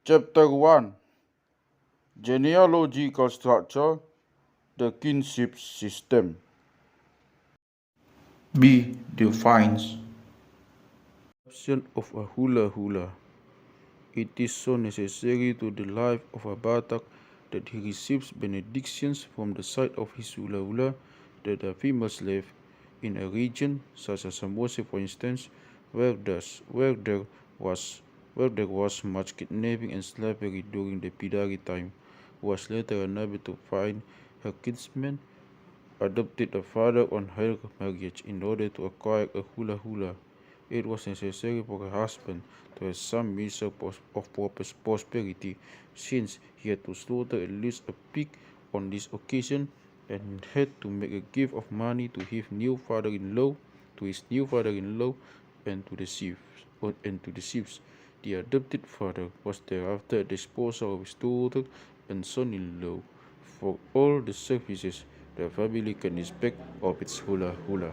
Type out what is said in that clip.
Chapter 1: Genealogical Structure, the Kinship System. B. Defines Option of a Hulahula. It is so necessary to the life of a Batak that he receives benedictions from the side of his Hulahula that a female slave in a region such as Samosir, for instance, where there was much kidnapping and slavery during the Pidari time, was later unable to find her kinsman, adopted a father on her marriage in order to acquire a Hulahula. It was necessary for her husband to have some means of prosperity, since he had to slaughter at least a pig on this occasion and had to make a gift of money to his new father-in-law, and to the chiefs. The adopted father was thereafter at the disposal of his daughter and son-in-law for all the services the family can expect of its Hulahula.